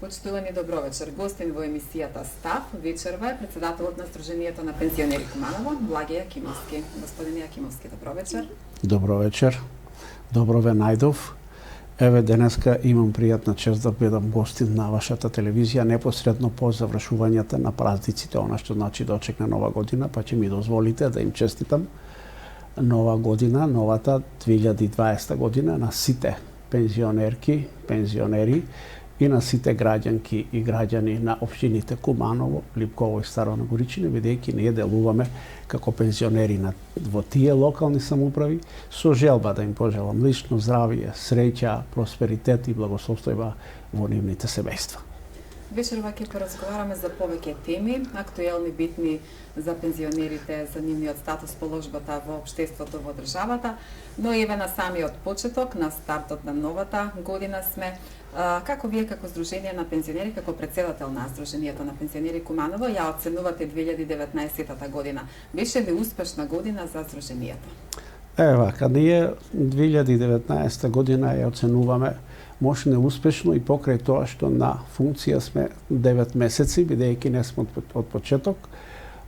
Почитувани добро вечер. Гостин во емисијата Став вечерва е председателот на Сдруженијето на пензионери Куманово, Благе Јакимовски. Господин Јакимовски, добро вечер. Добро вечер. Добро ве најдов. Еве денеска имам пријатна чест да бидам гостин на вашата телевизија непосредно по завршувањето на празниците, она што значи дочекна нова година, па ќе ми дозволите да им честитам нова година, новата 2020 година на сите пензионерки, пензионери и на сите граѓанки и граѓани на општините Куманово, Липково и Старо Нагоричине, бидејќи ние делуваме како пензионери во тие локални самоуправи со желба да им пожелам лично здравје, среќа, просперитет и благосостојба во нивните семејства. Вечерва ќе поразговараме за повеќе теми, актуелни, битни за пензионерите, за нивниот статус, положбата во општеството, во државата, но еве на самиот почеток, на стартот на новата година сме. Како вие како Сдружение на пензионери, како председател на Сдруженијето на пензионери Куманово, ја оценувате 2019 година? Беше ли успешна година за Сдруженијето? Вака, ние 2019 година ја оценуваме може неуспешно и покрај тоа што на функција сме 9 месеци, бидејќи не сме од почеток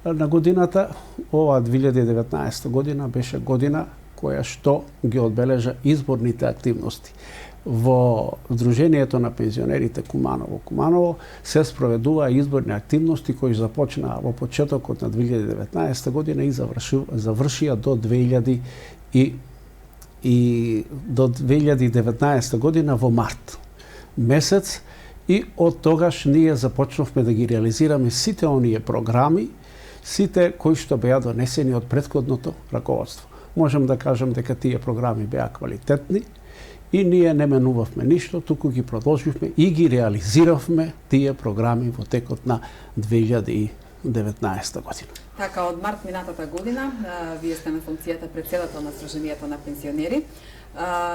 на годината. Ова 2019 година беше година која што ги одбележа изборните активности. Во Сдруженијето на пензионерите Куманово се спроведуваа изборни активности кои започнаа во почетокот на 2019 година и завршија до 2019 година во март месец, и од тогаш ние започнавме да ги реализираме сите оние програми, сите кои што беа донесени од претходното раководство. Можам да кажам дека тие програми беа квалитетни и ние не менувавме ништо, туку ги продолживме и ги реализиравме тие програми во текот на 2019 година. Така, од март минатата година, вие сте на функцијата председател на Сдруженијето на пензионери.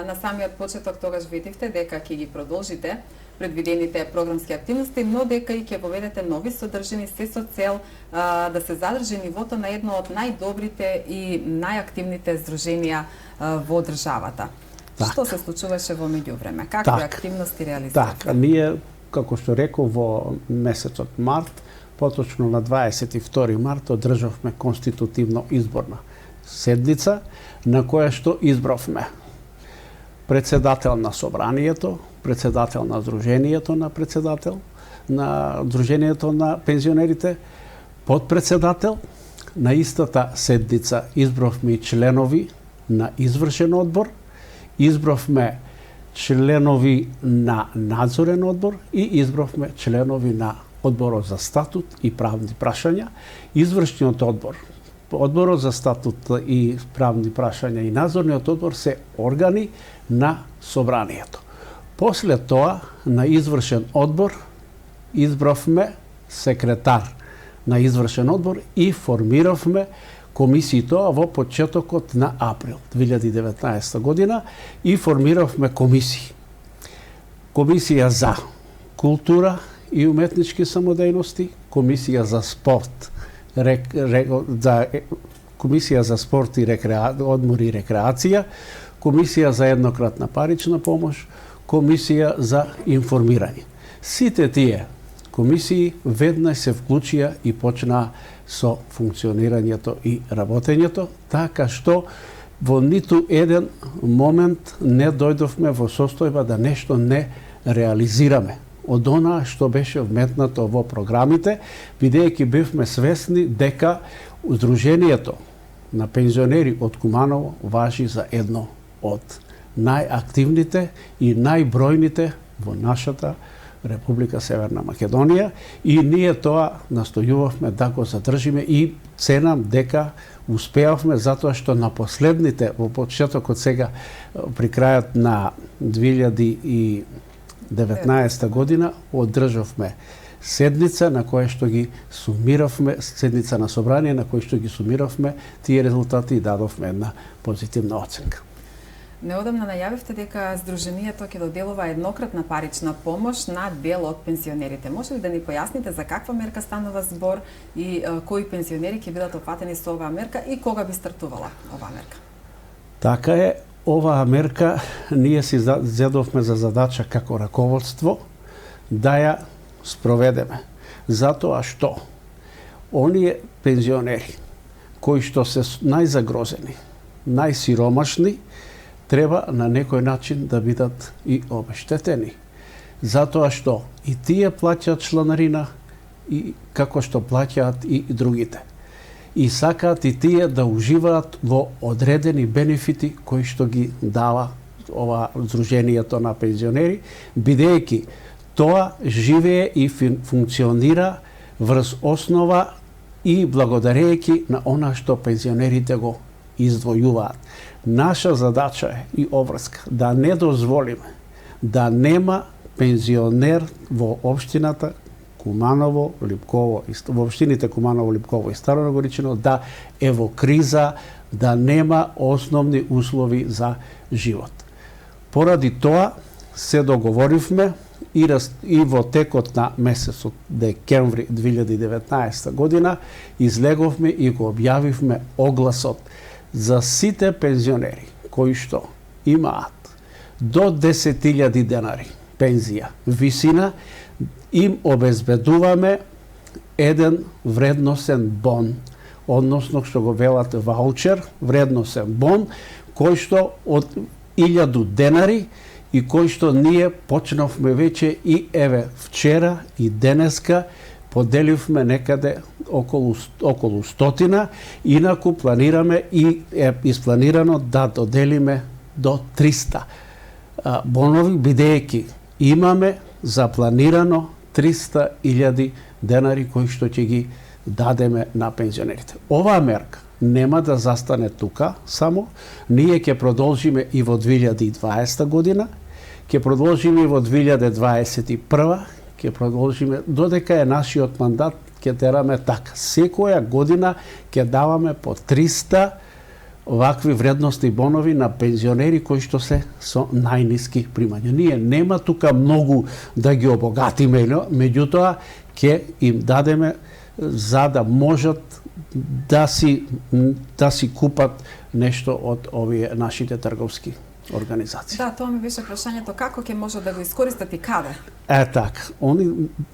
На самиот почеток тогаш видивте дека ќе ги продолжите предвидените програмски активности, но дека и ќе поведете нови содржини се со цел да се задржи нивото на едно од најдобрите и најактивните здруженија во државата. Што се случуваше во меѓувреме? Какви активности реализирате? Така, ние, како што реков, во месецот март, поточно на 22 март, одржавме конститутивно изборна седница, на која што избравме председател на Собранието, председател на Сдруженијето на Сдруженијето на пензионерите, подпредседател. На истата седница избравме и членови на извршен одбор, избравме членови на надзорен одбор и избравме членови на Одборот за статут и правни прашања. Извршниот одбор, Одборот за статут и правни прашања и надзорниот одбор се органи на Собранието. После тоа, на извршен одбор, избравме секретар на извршен одбор и формиравме комисии, тоа во почетокот на април 2019 година, и формиравме комисии. Комисија за култура и уметнички самодејности, комисија за спорт, комисија за спорт и одмор и рекреација, комисија за еднократна парична помош, комисија за информирање. Сите тие комисии веднаш се вклучија и почнаа со функционирањето и работењето, така што во ниту еден момент не дојдовме во состојба да нешто не реализираме од онаа што беше вметнато во програмите, бидејќи бевме свесни дека Сдруженијето на пензионери од Куманово важи за едно од најактивните и најбројните во нашата Република Северна Македонија, и ние тоа настојувавме да го задржиме и ценам дека успеавме, затоа што на последните, во почетокот сега, при крајот на 2019 година, одржавме седница на која што ги сумиравме, седница на собрание на која што ги сумиравме тие резултати и дадовме една позитивна оценка. Неодамна најавивте дека Сдруженијето ќе доделува еднократна парична помош на дел од пензионерите. Може ли да ни појасните за каква мерка станува збор и кои пензионери ќе бидат опфатени со оваа мерка и кога би стартувала оваа мерка? Така е, оваа мерка ние си зедовме за задача како раководство да ја спроведеме? Затоа што оние пензионери кои што се најзагрозени, најсиромашни, треба на некој начин да бидат и обештетени. Затоа што и тие плаќаат чланарина и како што плаќаат и другите. И сакаат и тие да уживаат во одредени бенефити кои што ги дава ова Сдруженијето на пензионери, бидејќи тоа живее и функционира врз основа и благодарејќи на она што пензионерите го издвојуваат. Наша задача е и обврска да не дозволиме да нема пензионер во општината Куманово, Липково, во општините Куманово, Липково и Старо Нагоричино да е во криза, да нема основни услови за живот. Поради тоа се договоривме и во текот на месецот декември 2019 година излеговме и го објавивме огласот за сите пензионери кои што имаат до 10.000 денари пензија висина, им обезбедуваме еден вредносен бон, односно што го велат ваучер, вредносен бон, кој што од 1000 денари и кој што ние почнавме веќе и еве вчера и денеска поделивме некаде околу 100, инаку планираме и е испланирано да доделиме до 300 бонови, бидејќи имаме запланирано 300.000 денари кои што ќе ги дадеме на пензионерите. Оваа мерка нема да застане тука само, ние ќе продолжиме и во 2020 година, ќе продолжиме и во 2021, ќе продолжиме додека е нашиот мандат, ќе тераме така. Секоја година ќе даваме по 300 вакви вредности бонови на пензионери кои што се со најниски примања. Ние нема тука многу да ги обогатиме, меѓутоа ќе им дадеме за да можат да си купат нешто од овие нашите трговски организации. Да, тоа ми беше прашањето, како ќе може да го искористат и каде? Така,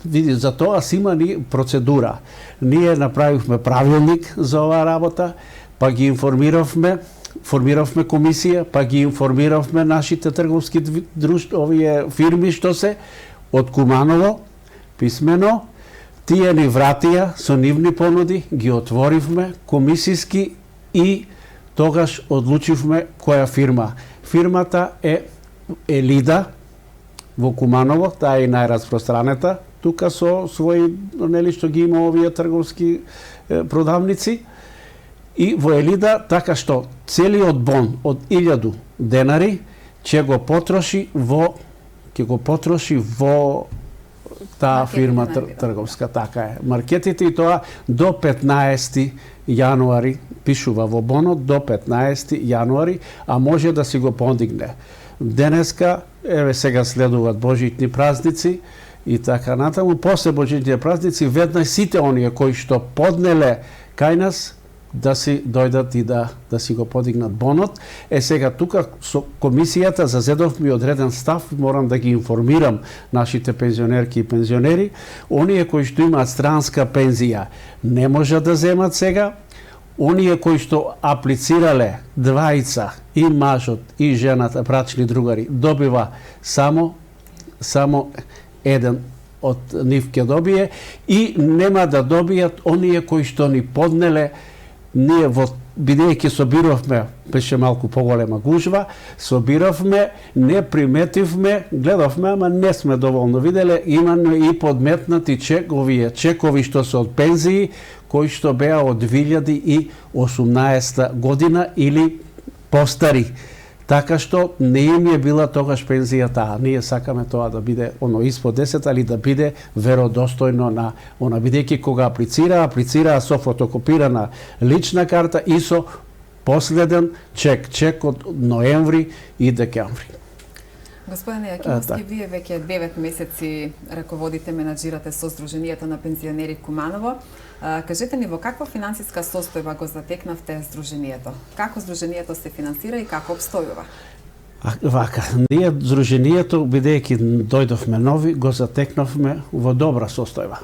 види, за тоа си има ни процедура. Ние направивме правилник за оваа работа, па ги информиравме, формиравме комисија, па ги информиравме нашите трговски друштва, овие фирми што се од Куманово, писмено, тие ни вратија со нивни понуди, ги отворивме комисиски и тогаш одлучивме која фирма. Фирмата е Елида во Куманово, таа е најраспространета, тука со своји, нели што ги има овие трговски продавници. И во Елида, така што целиот бон од 1000 денари ќе го потроши во таа фирма трговска, така е. Маркетите и тоа до 15 јануари, пишува во бонот до 15 јануари, а може да си го подигне. Денеска, еве сега следуваат божитни празници и така натаму, после божитните празници веднаш сите оние кои што поднеле кај нас да си дојдат и да си го подигнат бонот. Сега тука со комисијата зазедовме одреден став, морам да ги информирам нашите пензионерки и пензионери, оние кои што имаат странска пензија не можат да земат сега, оние кои што аплицирале двајца, и мажот и жената, брачни другари, добива само еден од нив ќе добие и нема да добијат оние кои што ни поднеле. Ние бидејќи собиравме, беше малку поголема гужва, собиравме, не приметивме, гледавме, ама не сме доволно виделе, имаме и подметнати чекови што се од пензии, кои што беа од 2018 година или постари. Така што не им е била тогаш пензијата, ние сакаме тоа да биде испод 10, али да биде веродостојно на она, бидејќи кога аплицира со фотокопирана лична карта и со последен чек од ноември и декември. Господине Јакимовски, вие веќе 9 месеци раководите, менаџирате со Сдруженијето на пензионери Куманово. Кажете ни, во каква финансиска состојба го затекнавте Сдруженијето? Како Сдруженијето се финансира и како обстојува? Вака, ние Сдруженијето, бидејќи дојдовме нови, го затекнавме во добра состојба.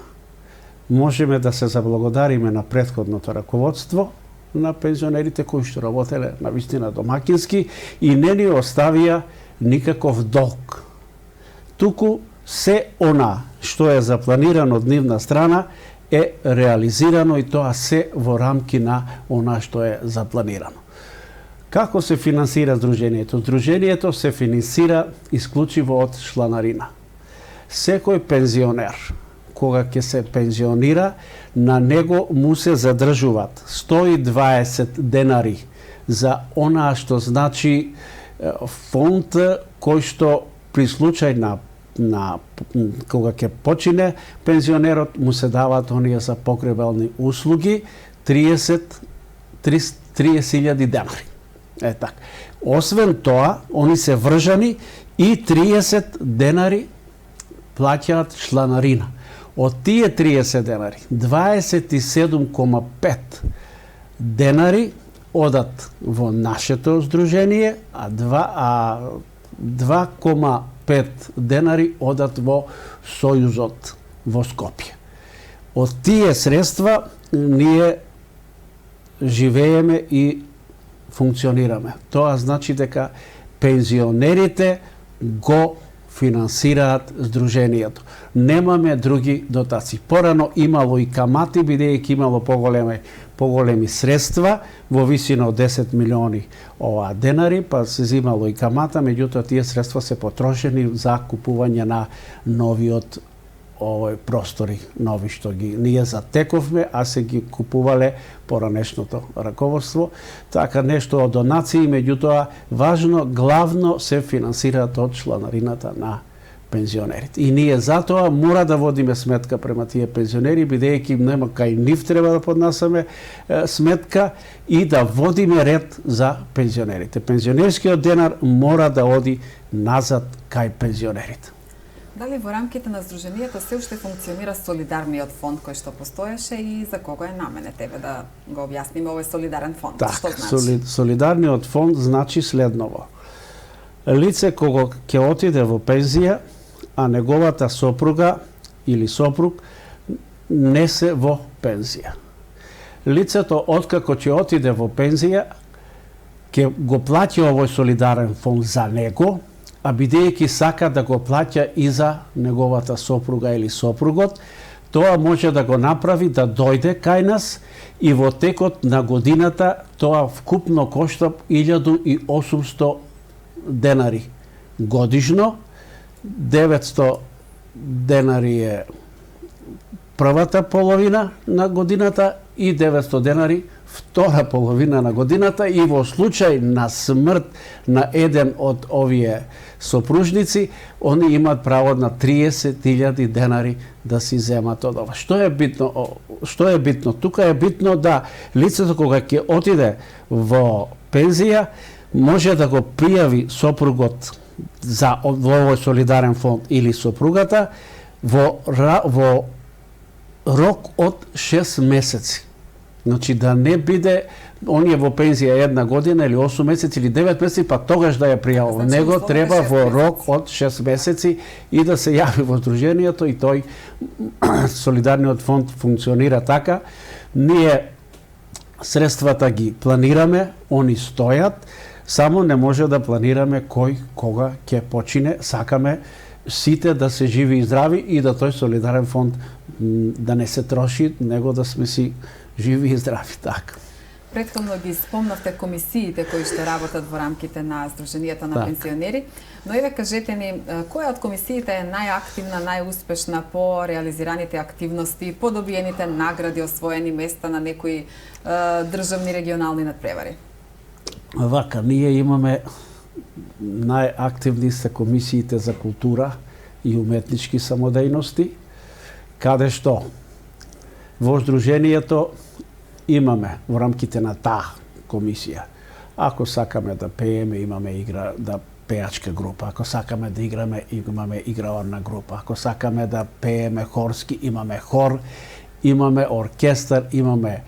Можеме да се заблагодариме на претходното раководство на пензионерите кои што работеле на вистина домакински и не ни оставија никаков долг. Туку се она што е запланирано од нивна страна е реализирано и тоа се во рамки на она што е запланирано. Како се финансира Сдруженијето? Сдруженијето се финансира исклучиво од чланарина. Секој пензионер, кога ќе се пензионира, на него му се задржуваат 120 денари за онаа што значи фонд кој што при случај на кога ќе почине пензионерот му се даваат оние за погребални услуги 30.000 денари. Така. Освен тоа, они се вржани и 30 денари плаќаат чланарина. Од тие 30 денари, 27,5 денари одат во нашето здружение, а 2,5 денари одат во Сојузот во Скопје. Од тие средства ние живееме и функционираме. Тоа значи дека пензионерите го финансираат Сдруженијето. Немаме други дотации. Порано имало и камати, бидејќи имало поголеми средства во висина од 10 милиони денари, па се зимало и камата, меѓутоа тие средства се потрошени за купување на новиот простори, нови што ги ние затековме, а се ги купувале поранешното раководство. Така нешто од донации, меѓутоа важно, главно се финансираат од чланарината на пензионерите. И ние затоа мора да водиме сметка према тие пензионери, бидејќи нема кај нив треба да поднасаме сметка и да водиме ред за пензионерите. Пензионерскиот денар мора да оди назад кај пензионерите. Дали во рамките на Сдруженијето се уште функционира солидарниот фонд кој што постоеше и за кого е намене? Тебе да го објасниме овој солидарен фонд. Што значи? Солидарниот фонд значи следново. Лице кого ќе отиде во пензија, а неговата сопруга или сопруг не се во пензија. Лицето откако ќе отиде во пензија, ќе го плати овој солидарен фонд за него, а бидејќи сака да го плаќа и за неговата сопруга или сопругот, тоа може да го направи да дојде кај нас и во текот на годината тоа вкупно кошта 1800 денари годишно, 900 денари е првата половина на годината и 900 денари втора половина на годината и во случај на смрт на еден од овие сопружници, они имаат право на 30.000 денари да си земат од ова. Што е битно? Тука е битно да лицето кога ќе отиде во пензија може да го пријави сопругот за овој солидарен фонд или сопругата во рок од 6 месеци. Значи да не биде оние во пензија 1 година или 8 месеци или 9 месеци, па тогаш да ја пријавува. Значи, него треба во рок од 6 месеци и да се јави во Сдруженијето и тој солидарниот фонд функционира така. Ние средствата ги планираме, они стојат, само не може да планираме кој кога ќе почине. Сакаме сите да се живи и здрави и да тој солидарен фонд да не се троши, него да сме си живи и здрави, така. Претходно ги спомнавте комисиите кои што работат во рамките на Сдруженијето на пензионери, но еве кажете ни, која од комисиите е најактивна, најуспешна по реализираните активности, по добиените награди, освоени места на некои државни регионални надпревари? Вака, ние имаме најактивни се комисиите за култура и уметнички самодејности, каде што во Сдруженијето имаме во рамките на таа комисија. Ако сакаме да пееме, имаме игра да пеачка група. Ако сакаме да играме, имаме играорна група. Ако сакаме да пееме хорски, имаме хор, имаме оркестар, имаме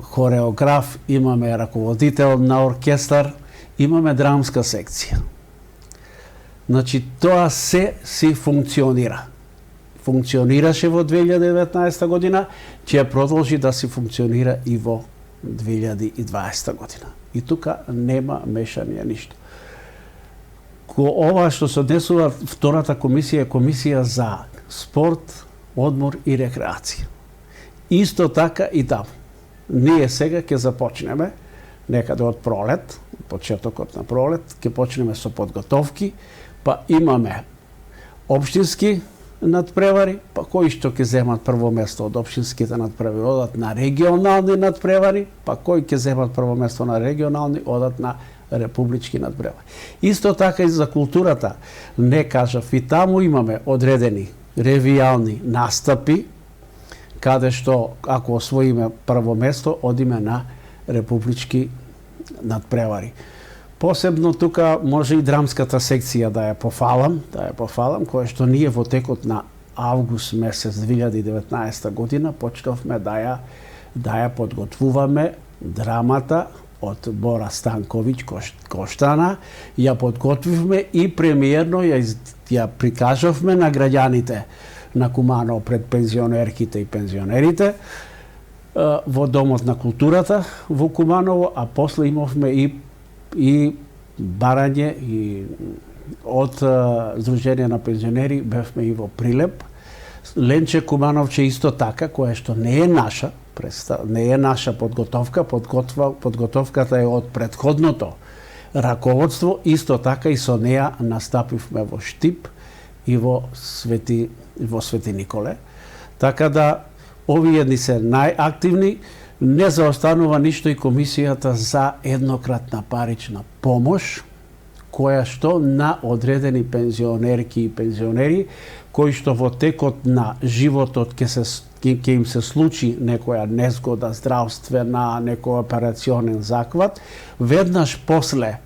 хореограф, имаме раководител на оркестар, имаме драмска секција. Значи, тоа се си функционира. Функционираше во 2019 година, ќе продолжи да си функционира и во 2020 година. И тука нема мешање ништо. Ова што се однесува втората комисија е комисија за спорт, одмор и рекреација. Исто така и таму. Ние сега ќе започнеме некаде од пролет, почетокот на пролет, ќе почнеме со подготовки, па имаме општински надпревари, па кои што ќе земат прво место од општинските надпревари одат на регионални надпревари, па кои ќе земат прво место на регионални одат на републички надпревари. Исто така и за културата. Не кажав, и таму имаме одредени ревијални настапи, каде што ако освоиме прво место, одиме на републички надпревари. Посебно тука може и драмската секција да ја пофалам, која што ние во текот на август месец 2019 година почнавме да ја подготвуваме драмата од Бора Станковиќ Коштана, ја подготвивме и премиерно ја прикажавме на граѓаните на Куманово пред пензионерките и пензионерите во Домот на културата во Куманово, а после имавме и барање и од Сдружение на пензионери, бевме и во Прилеп. Ленче Кумановче исто така, која што не е наша подготовка, подготовката е од претходното раководство, исто така и со неа настапивме во Штип и во Свети Николе. Така да овие дни се најактивни. Не заостанува ништо и комисијата за еднократна парична помош, која што на одредени пензионерки и пензионери, кои што во текот на животот ќе им се случи некоја незгода здравствена, некој операционен захват, веднаш после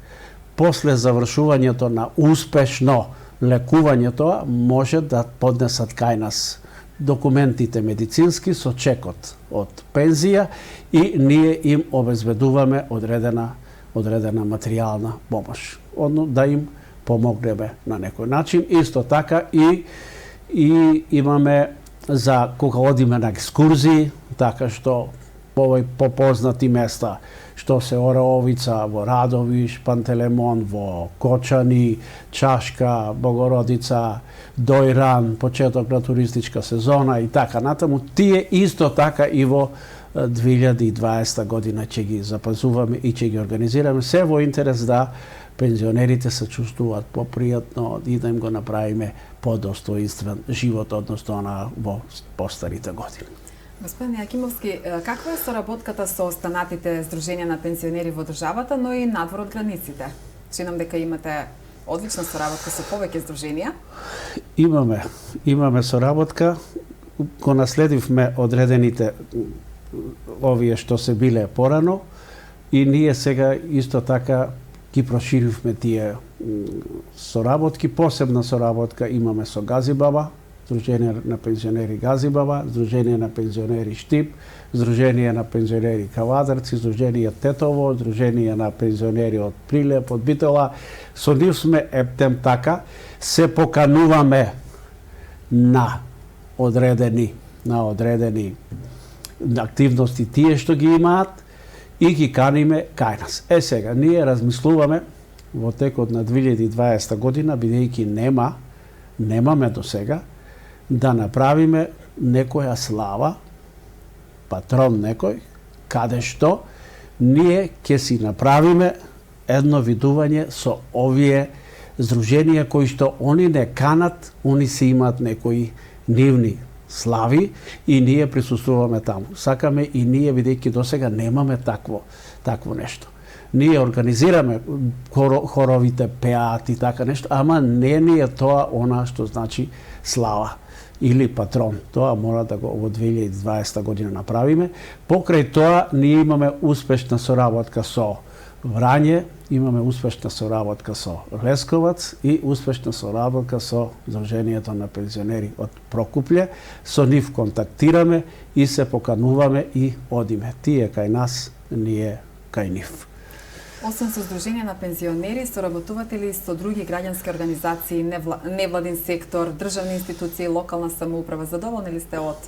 завршувањето на успешно лекувањето може да поднесат кај нас документите медицински со чекот од пензија и ние им обезбедуваме одредена материјална помош. Да им помогнеме на некој начин. Исто така и имаме за кога одиме на екскурзии, така што по попознати места, што се Ораовица, во Радовиш, Пантелемон, во Кочани, Чашка, Богородица, Дојран, почеток на туристичка сезона и така натаму, тие исто така и во 2020 година ќе ги запазуваме и ќе ги организираме, се во интерес да пензионерите се чувствуваат попријатно и да им го направиме подостоинствен живот, односно во постарите години. Господин Јакимовски, каква е соработката со останатите Сдруженија на пензионери во државата, но и надвор од границите? Чинам дека имате одлична соработка со повеќе здруженија. Имаме соработка. Го наследивме одредените овие што се биле порано и ние сега исто така ги проширивме тие соработки. Посебна соработка имаме со Газибаба, Сдружение на пензионери Газибаба, Сдружение на пензионери Штип, Сдружение на пензионери Кавадарци, Сдружение Тетово, Сдружение на пензионери од Прилеп, од Битола. Со нив сме ептем така, се покануваме на одредени активности тие што ги имаат и ги каниме кај нас. Сега, ние размислуваме во текот на 2020 година, бидејќи немаме до сега, да направиме некоја слава, патрон некој, каде што ние ќе си направиме едно видување со овие здруженија кои што они не канат, они си имаат некои нивни слави и ние присуствуваме таму. Сакаме и ние, бидејќи досега немаме такво нешто. Ние организираме хоровите, пеат и така нешто, ама не ни е тоа она што значи слава или патрон. Тоа мора да го во 2020 година направиме. Покрај тоа ние имаме успешна соработка со Врање, имаме успешна соработка со Лесковац и успешна соработка со Сдруженијето на пензионери од Прокупле. Со нив контактираме и се покануваме и одиме. Тие кај нас, ние кај нив. Освен со Сдружение на пензионери, соработувате ли со други граѓански организации, невладин сектор, државни институции, локална самоуправа? Задоволни ли сте од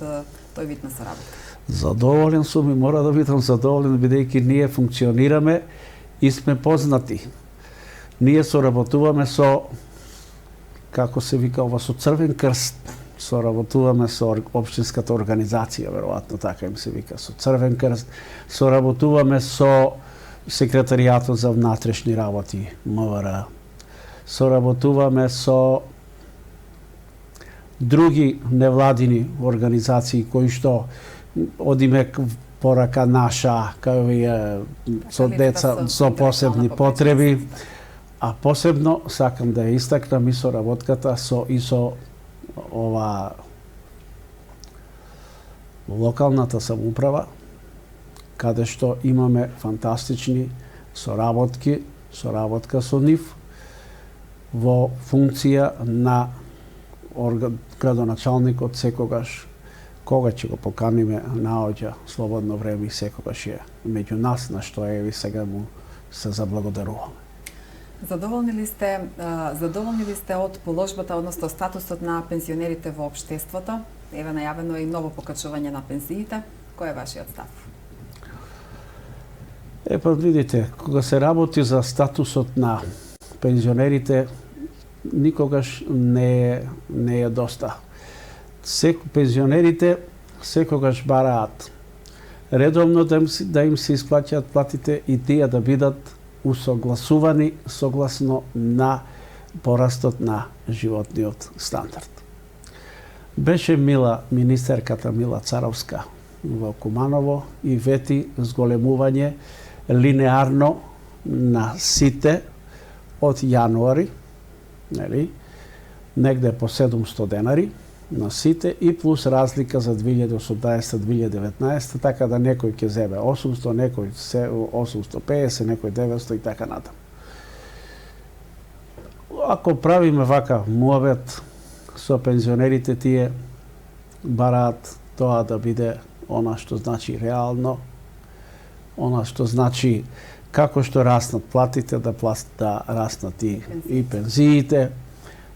тој вид на соработка? Задоволен сум и мора да бидам задоволен, бидејќи ние функционираме и сме познати. Ние соработуваме со, како се вика ова, со Црвен крст. Соработуваме со општинската организација, веројатно така им се вика, со Црвен крст. Соработуваме со Секретаријатот за внатрешни работи, МВР. Соработуваме со други невладини организации кои што одиме порака наша, со деца со посебни потреби. А посебно сакам да ја истакнам и соработката со ова локалната самоуправа, каде што имаме фантастични соработка со нив во функција на градоначалникот секогаш кога ќе го поканиме наоѓа слободно време и секогаш е меѓу нас, на што еви сега му се заблагодаруваме. Задоволни ли сте од положбата, односно статусот на пензионерите во општеството? Еве најавено и ново покачување на пензиите. Кој е вашиот став? Видите, кога се работи за статусот на пензионерите, никогаш не е доста. Пензионерите секогаш бараат редовно да им се исплаќаат платите и тие да бидат усогласувани согласно на порастот на животниот стандард. Беше министерката Мила Царовска во Куманово и вети зголемување линеарно на сите од јануари, негде по 700 денари на сите и плюс разлика за 2018-2019, така да некој ќе земе 800, некој 850, некој 900 и така натаму. Ако правиме вака муабет со пензионерите, тие бараат тоа да биде она што значи реално, она што значи како што раснат платите, да раснат и пензиите.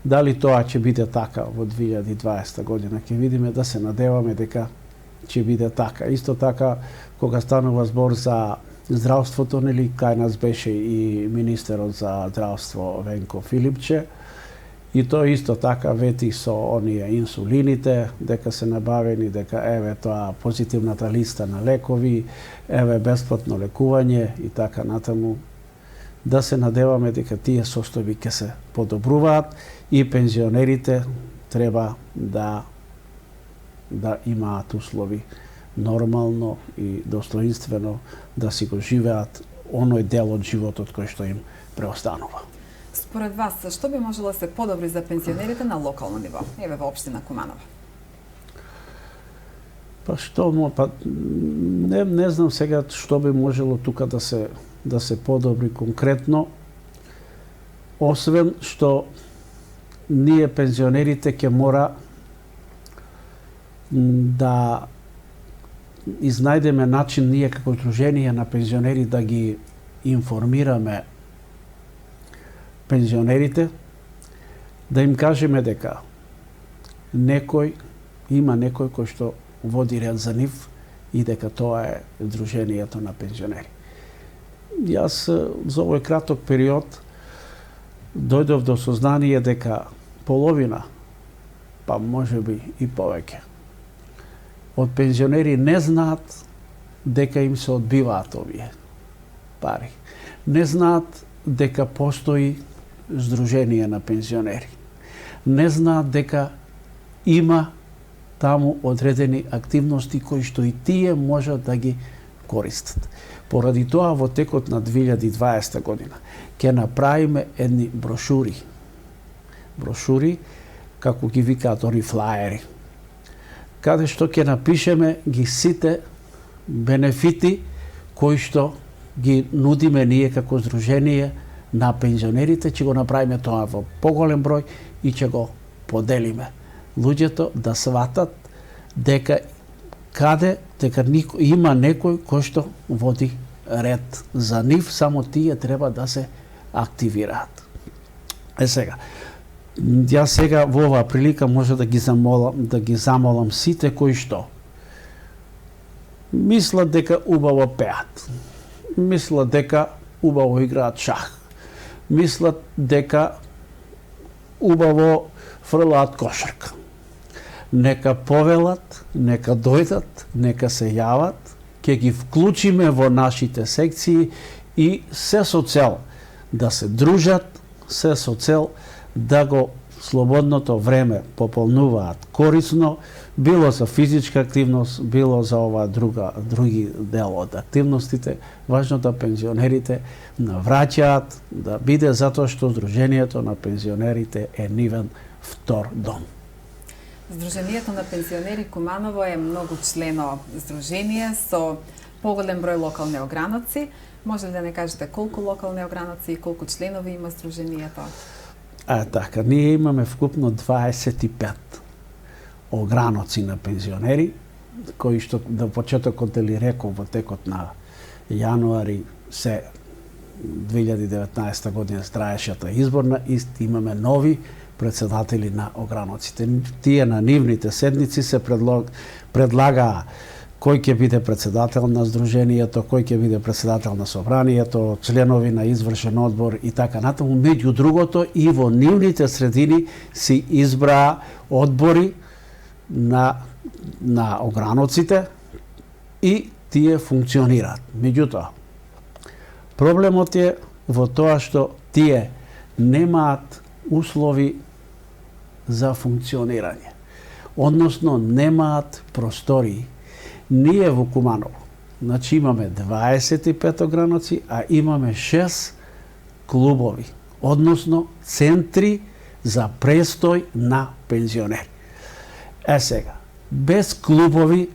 Дали тоа ќе биде така во 2020 година, ќе видиме, да се надеваме дека ќе биде така. Исто така, кога станува збор за здравството, кај нас беше и министерот за здравство Венко Филипче, и тоа исто така вети со оние инсулините, дека се набавени, дека еве тоа позитивната листа на лекови, еве бесплатно лекување и така натаму. Да се надеваме дека тие состојби ќе се подобруваат и пензионерите треба да имаат услови нормално и достоинствено да си го живеат оној дел од животот кој што им преостанува. Според вас, што би можело да се подобри за пензионерите на локално ниво, еве во општина Куманово? Не знам сега што би можело тука да се подобри конкретно, освен што ние пензионерите ќе мора да изнајдеме начин ние како Сдружение на пензионери да ги информираме пензионерите, да им кажеме дека има некој кој што води ред за нив и дека тоа е Сдруженијето на пензионери. Јас за овој краток период дојдов до сознание дека половина, па можеби и повеќе, од пензионери не знаат дека им се одбиваат овие пари. Не знаат дека постои Сдружение на пензионери. Не знаат дека има таму одредени активности кои што и тие можат да ги користат. Поради тоа во текот на 2020 година ќе направиме едни брошури, како ги викаат они флаери, каде што ќе напишеме ги сите бенефити кои што ги нудиме ние како Сдружение на пензионерите, ќе го направиме тоа во поголем број и ќе го поделиме. Луѓето да сватат дека има некој кој што води ред за нив, само тие треба да се активираат. Сега, ја сега во оваа прилика може да ги замолам сите кои што мислат дека убаво пеат, мислат дека убаво играат шах, мислат дека убаво фрлаат кошарка. Нека повелат, нека дојдат, нека се јават, ќе ги вклучиме во нашите секции и се со цел да се дружат, се со цел да го слободното време пополнуваат корисно, било за физичка активност, било за други дел од активностите. Важно да пензионерите навраќаат, да биде затоа што Сдруженијето на пензионерите е нивен втор дом. Сдруженијето на пензионери Куманово е многу члено здружение со поголем број локални ограноци. Може ли да не кажете колку локални ограноци и колку членови има здруженијето? Така, ние имаме вкупно 25 ограноци на пензионери, кои што до почетокот ли реков во текот на јануари се 2019 година траешата изборна и имаме нови председатели на ограноците. Тие на нивните седници се предлагаа кој ќе биде председател на Сдруженијето, кој ќе биде председател на Собранијето, членови на извршен одбор и така натаму. Меѓу другото и во нивните средини си избраа одбори на ограноците и тие функционираат. Меѓутоа, проблемот е во тоа што тие немаат услови за функционирање, односно немаат простории. Ние во Куманово, значи имаме 25 ограноци, а имаме 6 клубови, односно центри за престој на пензионери. Сега, без клубови,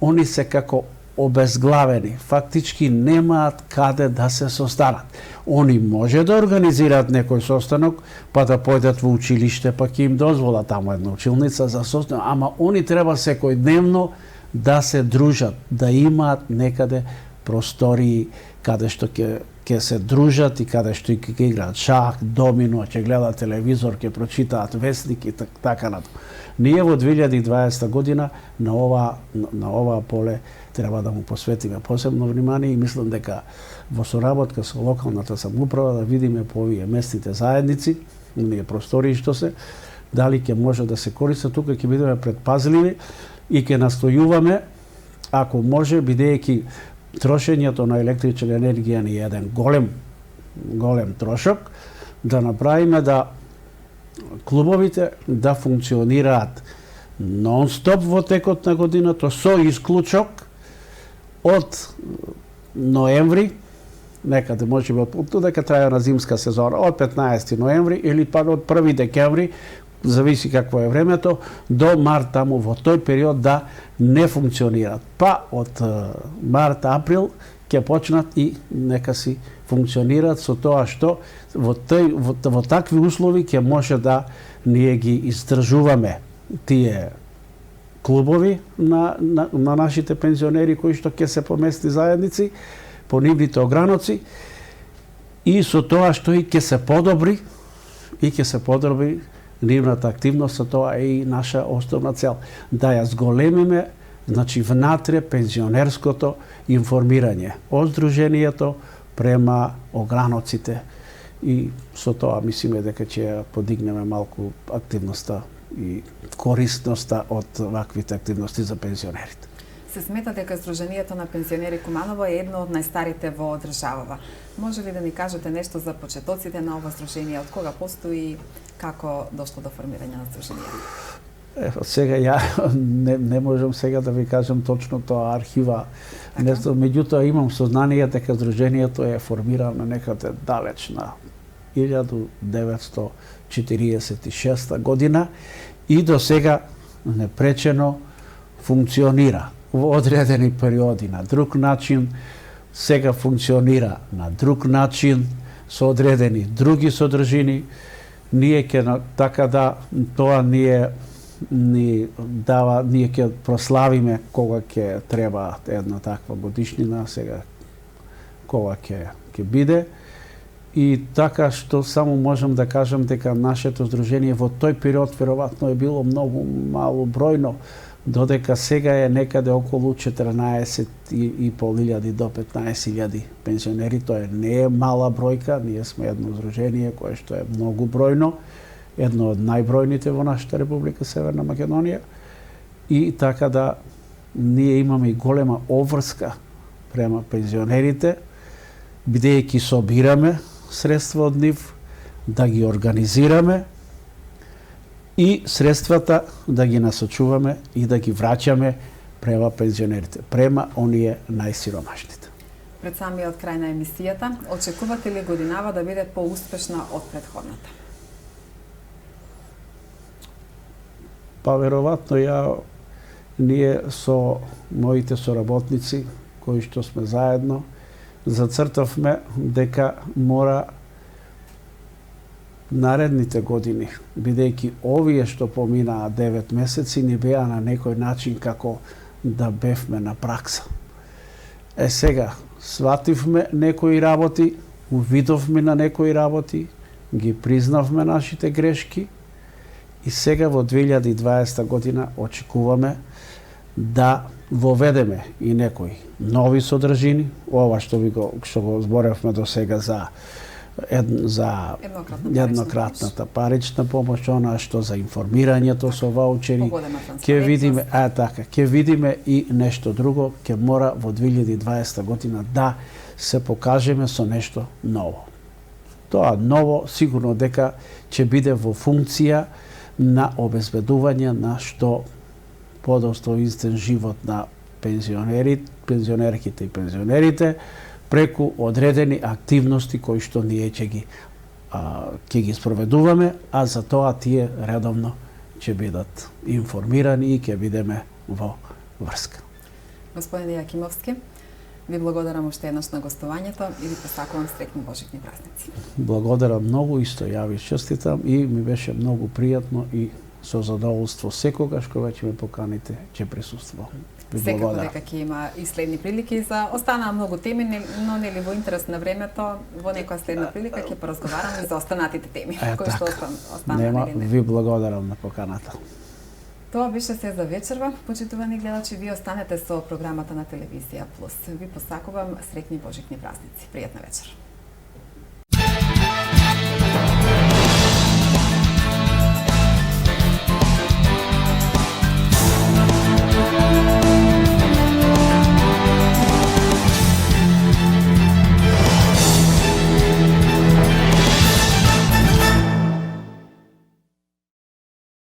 они се како обезглавени, фактички немаат каде да се состанат. Они може да организираат некој состанок, па да појдат во училиште, па ќе им дозволат таму една училница за состанок, ама они треба секојдневно да се дружат, да имаат некаде простории каде што ќе се дружат и каде што ќе играат шах, домино, ќе гледаат телевизор, ќе прочитаат вестник и така натаму. Ние во 2020 година на ова поле треба да му посветиме посебно внимание и мислам дека во соработка со локалната самоуправа да видиме по овие местните заедници, оние простории што се, дали ќе може да се користат. Тука ќе бидеме предпазливи и ќе настојуваме, ако може, бидејќи трошењето на електрична енергија ни е еден голем трошок, да направиме да клубовите да функционираат нон-стоп во текот на годината, со исклучок од ноември, некаде може би од дека трае на зимска сезона, од 15 ноември или па од 1 декември, зависи какво е времето, до март таму во тој период да не функционираат. Па од март, април ќе почнат и нека си функционираат со тоа што во такви услови ќе може да ние ги издржуваме тие клубови на нашите пензионери кои што ќе се помести заедници по нивните ограноци и со тоа што и ќе се подобри нивната активност, со тоа е и наша основна цел, да ја зголемиме, значи внатре пензионерското информирање од Сдруженијето према ограноците и со тоа мислиме дека ќе ја подигнеме малку активноста и корисноста од ваквите активности за пензионерите. Се смета дека Сдруженијето на пензионери Куманово е едно од најстарите во државава. Може ли да ни кажете нешто за почетоците на ова здружение, од кога постои и како дошло до формирање на здружението? Сега ја не можам сега да ви кажам точно тоа архива. Меѓутоа имам сознание дека здружението е формирано некаде далеч на 1946 година и до сега непречено функционира во одредени периоди на друг начин, сега функционира на друг начин, со одредени други содржини. Ние ќе така да тоа ние ќе прославиме кога ќе треба една таква годишнина. Сега кога ќе биде. И така што само можам да кажам дека нашето здружение во тој период веројатно е било многу мало бројно, додека сега е некаде околу 14.500 до 15.000 пензионери. Тоа не е мала бројка, ние сме едно здружение кое што е многу бројно, едно од најбројните во нашата Република Северна Македонија. И така да ние имаме и голема обврска према пензионерите, бидејќи собираме средства од нив, да ги организираме и средствата да ги насочуваме и да ги враќаме према пензионерите, према оние најсиромашните. Пред самиот крај на емисијата, очекувате ли годинава да биде поуспешна од претходната? Па веројатно ние со моите соработници кои што сме заедно зацртавме дека мора наредните години, бидејќи овие што поминаа 9 месеци ни беа на некој начин како да бевме на пракса. Сега свативме некои работи, увидовме на некои работи, ги признавме нашите грешки и сега во 2020 година очекуваме да воведеме и некои нови содржини, ова што го зборевме до сега за еднократната парична помош, она што за информирањето со ваучери, ќе видиме и нешто друго, ќе мора во 2020 година да се покажеме со нешто ново. Тоа ново сигурно дека ќе биде во функција на обезбедување на што подостоинствен живот на пензионерките и пензионерите преку одредени активности кои што ние ќе ги спроведуваме, а за тоа тие редовно ќе бидат информирани и ќе бидеме во врска. Господине Јакимовски, ви благодарам уште еднаш на гостувањето и ви посакувам среќни божитни празници. Благодарам многу, исто ја ви честитам и ми беше многу пријатно и со задоволство секогаш кога ќе ме поканите, ќе присуствувам. Секако дека ќе има и следни прилики за останаа многу теми, но нели во интерес на времето, во некоја следна прилика ќе поразговараме за останатите теми кои што останаа. Нема, ви благодарам на поканата. Тоа беше се за вечерва. Почитувани гледачи, ви останете со програмата на Телевизија Плюс. Ви посакувам среќни божитни празници. Пријатна вечер.